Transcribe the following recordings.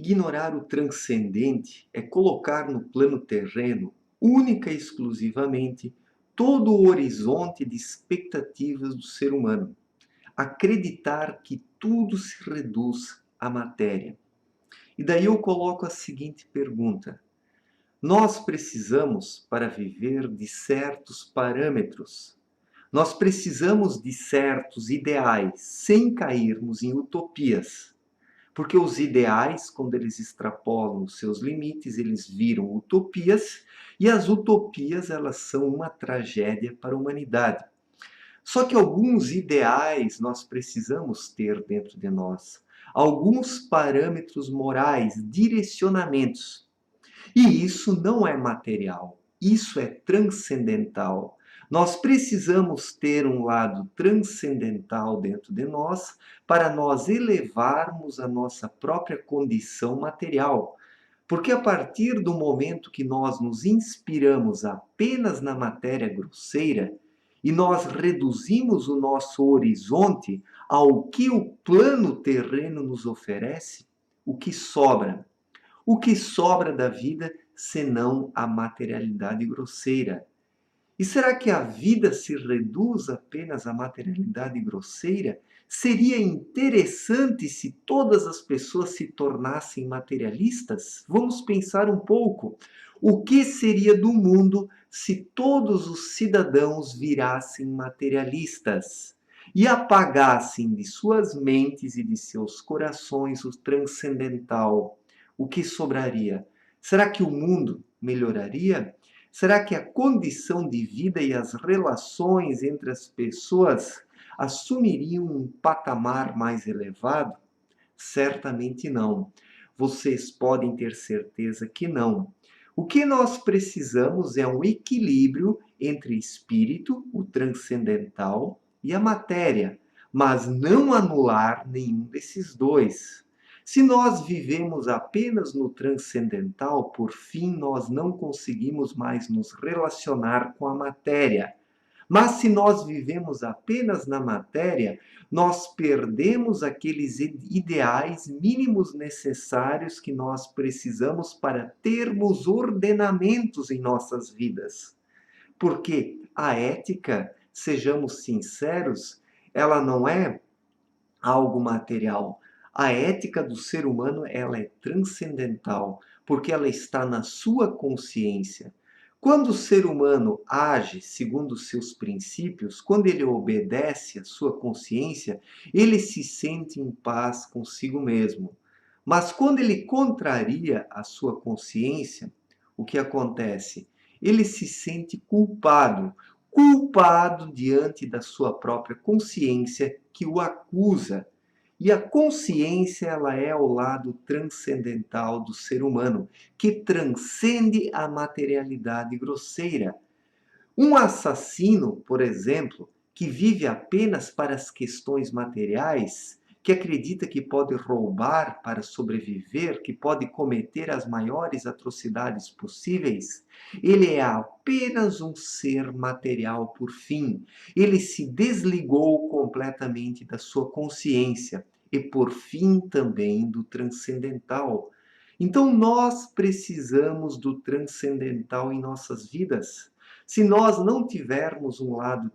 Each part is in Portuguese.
Ignorar o transcendente é colocar no plano terreno, única e exclusivamente, todo o horizonte de expectativas do ser humano. Acreditar que tudo se reduz à matéria. E daí eu coloco a seguinte pergunta: nós precisamos, para viver, de certos parâmetros. Nós precisamos de certos ideais, sem cairmos em utopias. Porque os ideais, quando eles extrapolam os seus limites, eles viram utopias, e as utopias, elas são uma tragédia para a humanidade. Só que alguns ideais nós precisamos ter dentro de nós. Alguns parâmetros morais, direcionamentos. E isso não é material, isso é transcendental. Nós precisamos ter um lado transcendental dentro de nós para nós elevarmos a nossa própria condição material. Porque a partir do momento que nós nos inspiramos apenas na matéria grosseira e nós reduzimos o nosso horizonte ao que o plano terreno nos oferece, o que sobra? O que sobra da vida senão a materialidade grosseira? E será que a vida se reduz apenas à materialidade grosseira? Seria interessante se todas as pessoas se tornassem materialistas? Vamos pensar um pouco. O que seria do mundo se todos os cidadãos virassem materialistas e apagassem de suas mentes e de seus corações o transcendental? O que sobraria? Será que o mundo melhoraria? Será que a condição de vida e as relações entre as pessoas assumiriam um patamar mais elevado? Certamente não. Vocês podem ter certeza que não. O que nós precisamos é um equilíbrio entre espírito, o transcendental, e a matéria, mas não anular nenhum desses dois. Se nós vivemos apenas no transcendental, por fim nós não conseguimos mais nos relacionar com a matéria. Mas se nós vivemos apenas na matéria, nós perdemos aqueles ideais mínimos necessários que nós precisamos para termos ordenamentos em nossas vidas. Porque a ética, sejamos sinceros, ela não é algo material. A ética do ser humano, ela é transcendental, porque ela está na sua consciência. Quando o ser humano age segundo os seus princípios, quando ele obedece à sua consciência, ele se sente em paz consigo mesmo. Mas quando ele contraria a sua consciência, o que acontece? Ele se sente culpado, culpado diante da sua própria consciência que o acusa. E a consciência, ela é o lado transcendental do ser humano, que transcende a materialidade grosseira. Um assassino, por exemplo, que vive apenas para as questões materiais, que acredita que pode roubar para sobreviver, que pode cometer as maiores atrocidades possíveis, ele é apenas um ser material por fim. Ele se desligou completamente da sua consciência e, por fim, também do transcendental. Então, nós precisamos do transcendental em nossas vidas. Se nós não tivermos um lado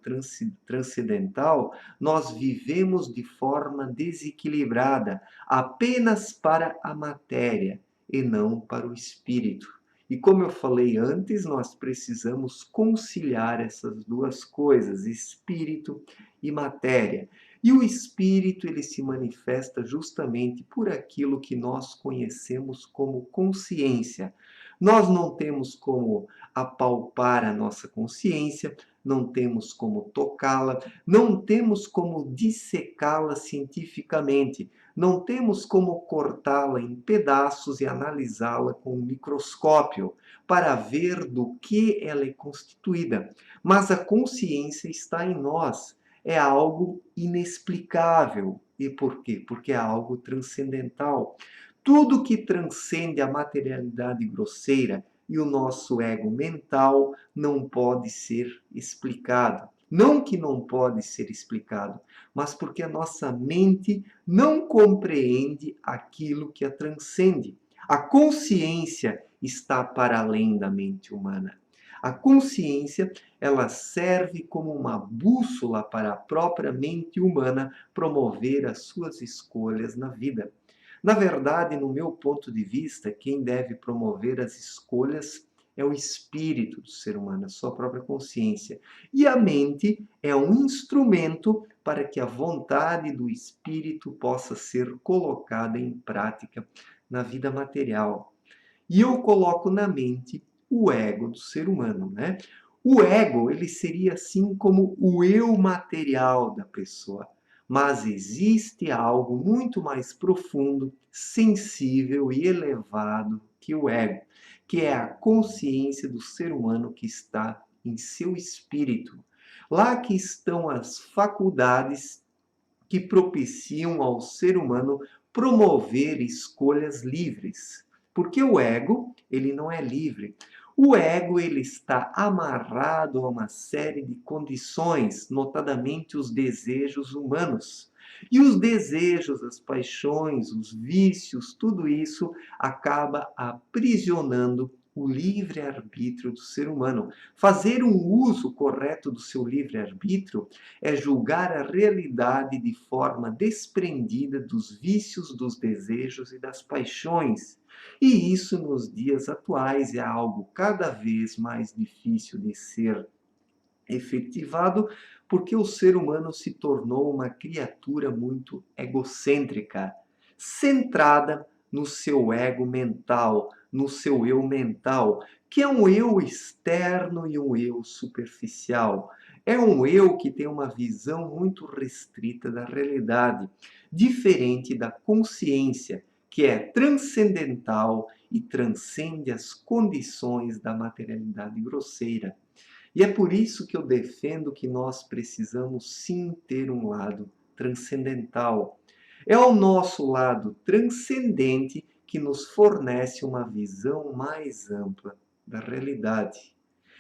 transcendental, nós vivemos de forma desequilibrada, apenas para a matéria e não para o espírito. E como eu falei antes, nós precisamos conciliar essas duas coisas, espírito e matéria. E o espírito, ele se manifesta justamente por aquilo que nós conhecemos como consciência. Nós não temos como apalpar a nossa consciência, não temos como tocá-la, não temos como dissecá-la cientificamente, não temos como cortá-la em pedaços e analisá-la com um microscópio para ver do que ela é constituída. Mas a consciência está em nós, é algo inexplicável. E por quê? Porque é algo transcendental. Tudo que transcende a materialidade grosseira e o nosso ego mental não pode ser explicado. Não que não pode ser explicado, mas porque a nossa mente não compreende aquilo que a transcende. A consciência está para além da mente humana. A consciência, ela serve como uma bússola para a própria mente humana promover as suas escolhas na vida. Na verdade, no meu ponto de vista, quem deve promover as escolhas é o espírito do ser humano, a sua própria consciência. E a mente é um instrumento para que a vontade do espírito possa ser colocada em prática na vida material. E eu coloco na mente o ego do ser humano, né? O ego, ele seria assim como o eu material da pessoa. Mas existe algo muito mais profundo, sensível e elevado que o ego, que é a consciência do ser humano que está em seu espírito. Lá que estão as faculdades que propiciam ao ser humano promover escolhas livres. Porque o ego, ele não é livre. O ego, ele está amarrado a uma série de condições, notadamente os desejos humanos. E os desejos, as paixões, os vícios, tudo isso acaba aprisionando o livre-arbítrio do ser humano. Fazer um uso correto do seu livre-arbítrio é julgar a realidade de forma desprendida dos vícios, dos desejos e das paixões. E isso, nos dias atuais, é algo cada vez mais difícil de ser efetivado, porque o ser humano se tornou uma criatura muito egocêntrica, centrada no seu ego mental, no seu eu mental, que é um eu externo e um eu superficial. É um eu que tem uma visão muito restrita da realidade, diferente da consciência, que é transcendental e transcende as condições da materialidade grosseira. E é por isso que eu defendo que nós precisamos sim ter um lado transcendental. É o nosso lado transcendente que nos fornece uma visão mais ampla da realidade.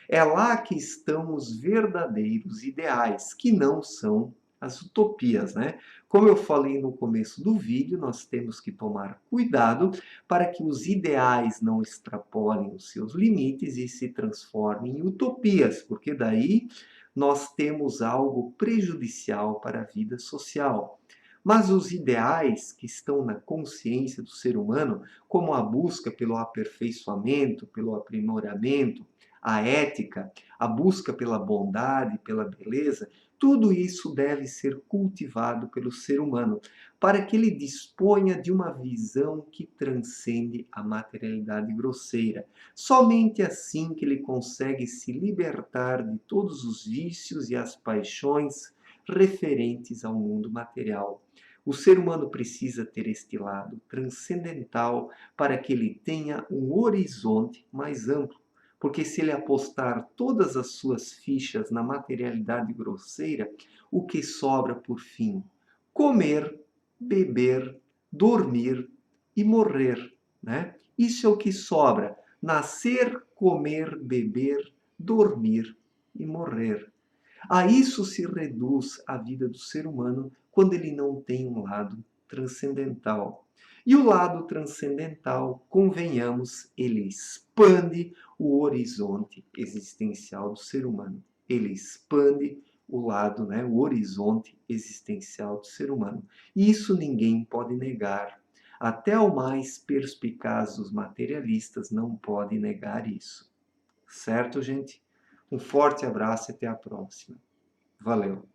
É lá que estão os verdadeiros ideais, que não são as utopias, né? Como eu falei no começo do vídeo, nós temos que tomar cuidado para que os ideais não extrapolem os seus limites e se transformem em utopias, porque daí nós temos algo prejudicial para a vida social. Mas os ideais que estão na consciência do ser humano, como a busca pelo aperfeiçoamento, pelo aprimoramento, a ética, a busca pela bondade, pela beleza, tudo isso deve ser cultivado pelo ser humano, para que ele disponha de uma visão que transcende a materialidade grosseira. Somente assim que ele consegue se libertar de todos os vícios e as paixões referentes ao mundo material. O ser humano precisa ter este lado transcendental para que ele tenha um horizonte mais amplo. Porque se ele apostar todas as suas fichas na materialidade grosseira, o que sobra por fim? Comer, beber, dormir e morrer, né? Isso é o que sobra. Nascer, comer, beber, dormir e morrer. A isso se reduz a vida do ser humano quando ele não tem um lado transcendental. E o lado transcendental, convenhamos, ele expande o horizonte existencial do ser humano. Ele expande o lado, né, o horizonte existencial do ser humano. E isso ninguém pode negar. Até o mais perspicaz dos materialistas não pode negar isso. Certo, gente? Um forte abraço e até a próxima. Valeu!